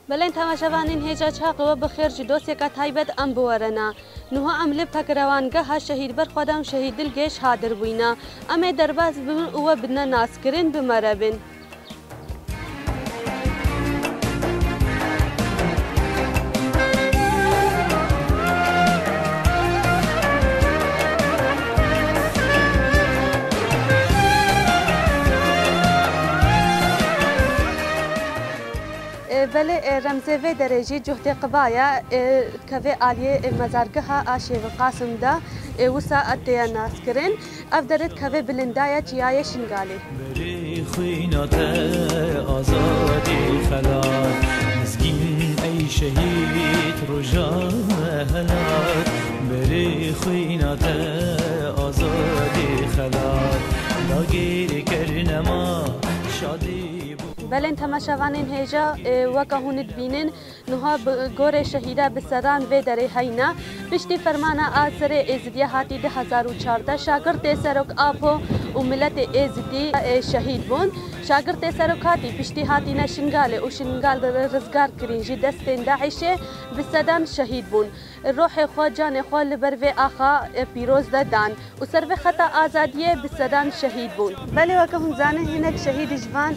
بلين تماشاوانین هیجا چاق و بخیر جدوسی که تایبت ام بورنا نوها عمل پکروانگه ها شهید بر خودم شهید دلگش حاضر بوینا اما درباز بمن و بدنا ناسکرین بمربن بله رمزه و درجی جهت قبایا که عالیه مزارگها آشی و قاسم دا وساعت ناس کرن افدرت که بلندایا چیای شنگالی بری خوینات آزادی خلال مزگین ای شهید رجان هلال بری خوینات آزادی خلال داگیر کرنما شادی بلين تماشاوانين هيجا وكهون بينن نها گور شهيدا بسران و دري هينا پشتي فرمانا آسر ازديا هاتي 2014 شاگرد سرک آپو و ملت ازدي شهيد بون شاگرد سرک هاتي پشتي هاتي نشنگال و شنگال رزگار کرنجي دستين داعش بسدان شهيد بون روح خو جان خو لبرو آخا پیروز دان و سرو خطا آزادیه بسدان شهيد بون بله وكهون زانه هناك شهيد جوان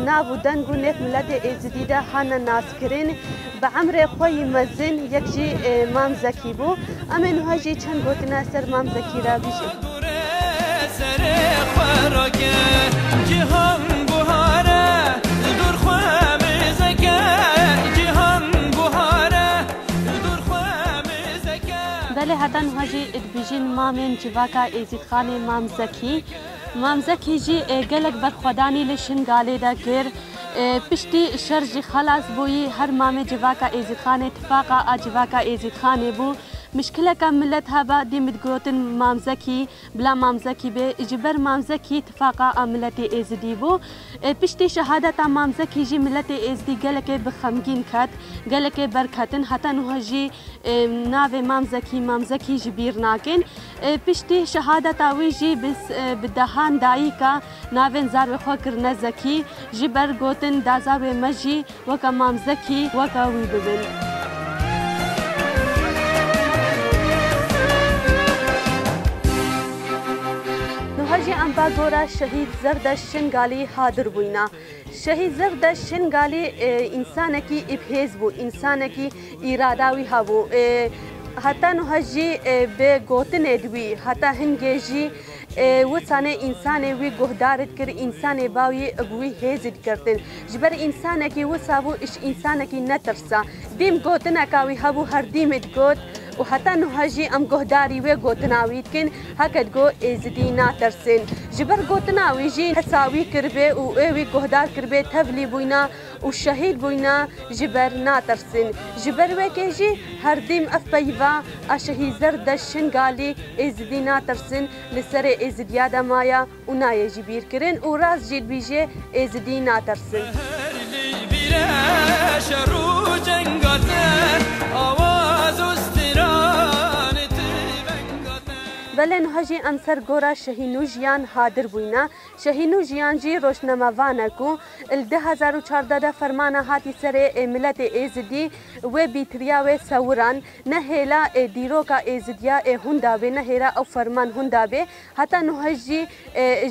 نابو دنگو نت ملت ازديدا هانا ناسكرين بعمر خوي مزن يكجي مام زكي بو اما نهاجي چند گوتنا سر مام زكي را بيشه سر خراكه جهان بهاره دور خوام زكي جهان بهاره دور خوام زكي بله حتى نهاجي ادبيجين مامن جواكا ازيد خانه مام زكي جي قالك برخداني لشنگالي دا كير پشتی شرجی خلاص بوی هر مام جواکا ازید خان اتفاقا جواکا ازید خان بو مشكلة كملت هبا دي متقوتن مامزكي بلا مامزكي بي اجبر مامزكي اتفاقا عملتي ازدي بو پشتي شهادة مامزكي جي ملتي ازدي قالك بخمگين كات قالك بركتن حتى نهجي ناوي مامزكي جبير ناكن پشتي شهادة ويجي بس بدهان دايكا ناوين زار خو كرنا زكي جبر قوتن دازار مجي وكا مامزكي وكا ويببن هجی ام با گورا شهید زرد شنگالی حاضر بوینا شهید زرد شنگالی انسان کی ابهیز بو انسان کی اراداوی هبو حتی نو هجی به گوتن دوی حتی هنگیجی وسانه انسان وی گهدارت کر انسان باوی ابوی هزید کردن جبر انسان کی وسابو اش انسان کی نترسا دیم گوتن کاوی هبو هر دیمت گوت و حتی نهاجی ام گهداری و گوتناوید کن هکت گو ازدی ناترسن جبر گوتناوی جی حساوی کربه و اوی گهدار کربه تبلی بوینا و شهید بوینا جبر ناترسن جبر وکی جی هر دیم اف پیوا اشهی زرد شنگالی ازدی ناترسن لسر ازدیادا مایا و نای جبیر کرن و راز جید بیجه ازدی ناترسن بله نهجی انصر گورا شهینو جیان حاضر بوینا شهینو جیان جی روشنموانه کو ال 2014 فرمانه هاتی سر ملت ازدی و بیتریا و سوران نه هلا دیروکا ازدیا هندا به نه هلا او فرمان هندا به حتی نهجی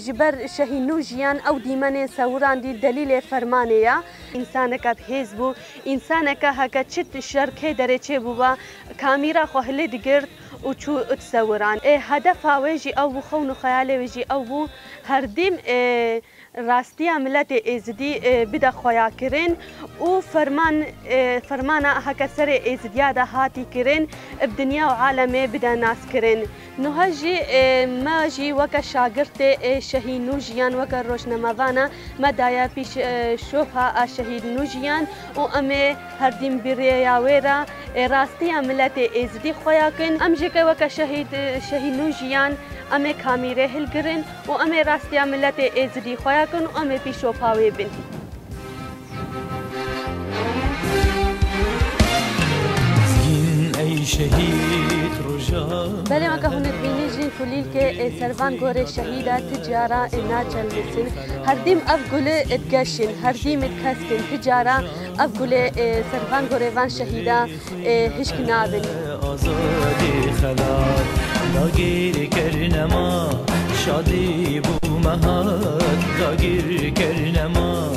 جبر شهینو جیان او دیمن سوران دی دلیل فرمانه یا انسان کا حزب انسان کا هک چت شرکه درچه بوا کامیرا خو هله دګرد و چو اتصوران هدف هاویجی او بو خون خیاله ویجی او بو هر دیم راستی ملت ازدی بدا خویا کرن و فرمان هکسر ازدیا ده هاتی کرن بدنیا و عالمه بدا ناس کرن نهجی ما جی وک شاگرد شهینو جیان وک روشنموانا مدایا پیش شوفها شهید نوجیان و امه هر دیم بریا ویرا راستی ملت ازدی خویا کن ام جی وک شهینو جیان امه کامیره هلگرن و امه راستی ملت ازدی خویا کن و امه پیشو پاوی بن ای شهید رجا بله ما که هنت بینی جن کلیل که سروان گور شهیده تجارا ناچل مسن هر دیم اف گل ادگشن هر دیم ادکسکن تجارا اف گل سروان گور وان شهیده هشک نابن آزادی خلال داگیر کرنما شادی بو مهات داگیر کرنما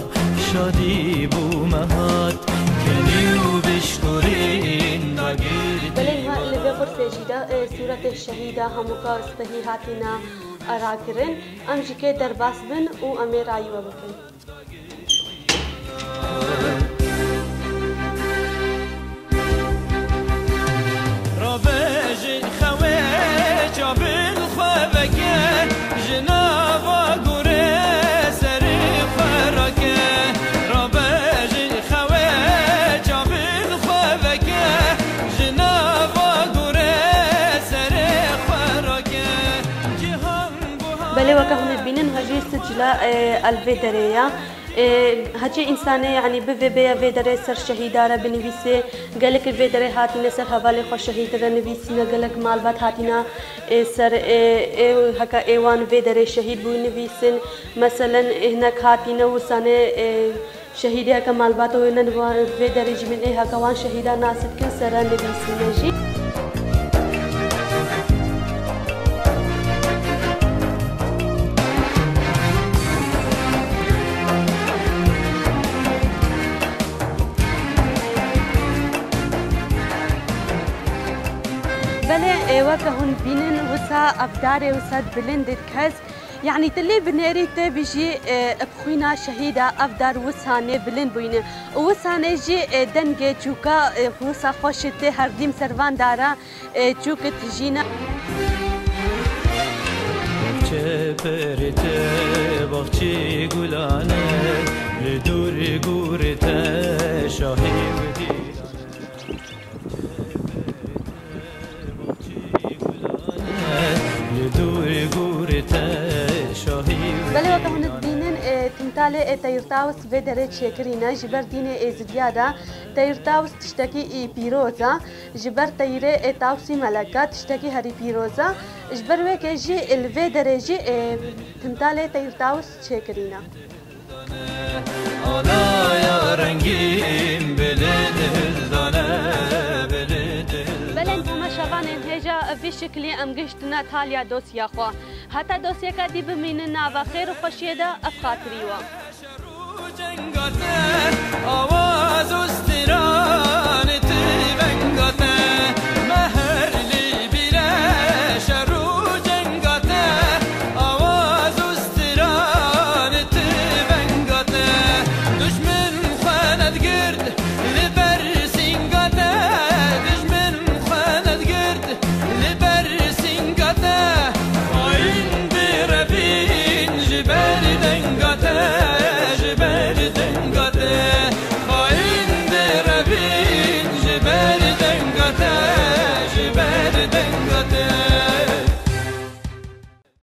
شادی بو مهات کنیو بشکرین داگیر بله ها اللي بغرفة جدا سورة الشهيدة هموكا استهيهاتنا أراكرن أم جيكي درباس بن و أمير عيوة بكن رابج خويج بالخوابك جنابا قوري سري فرك رابج خويج بالخوابك جنابا قوري سري فرك جهان بله وكهن بينن هجي سجلاء الفيدريا هجي إنسانة يعني بفي فيدري سر شهيدارة بنفيسي قالك الفيدري هاتينا سر حوالي خو شهيدارة نفيسينا قالك مالبات هاتينا سر هكا ايوان فيدري شهيد بو نفيسن مثلا هناك هاتينا وسانة شهيدي هكا مالبات وينا فيدري جمين هكا وان شهيدة ناسد كن سر نفيسينا جي بله وكهن بينن وسا أفداري وسا بلند كاس يعني تلي بنيري تبيجي بخوينا شهيدة أفدار وسانة بلند بوينه وسانة جي دنجي جوكا وسا خوشته هرديم سروان دارا جوك تجينا چپرته باغچی گلانه لدور گورته شاهی ودی بله وكهن الدينن تمتالي تيرتاوس فيدري تشكرينا جبر دين ازديادا تيرتاوس تشتكي بيروزا جبر تيري تاوسي ملكا تشتكي هري بيروزا جبر ويك جي الفيدري جي تمتالي تيرتاوس تشكرينا في شكل ام قشتنا تاليا دوسيا خوا حتى دوسيا كدي بميننا وخير وخشيدا افخاطريوا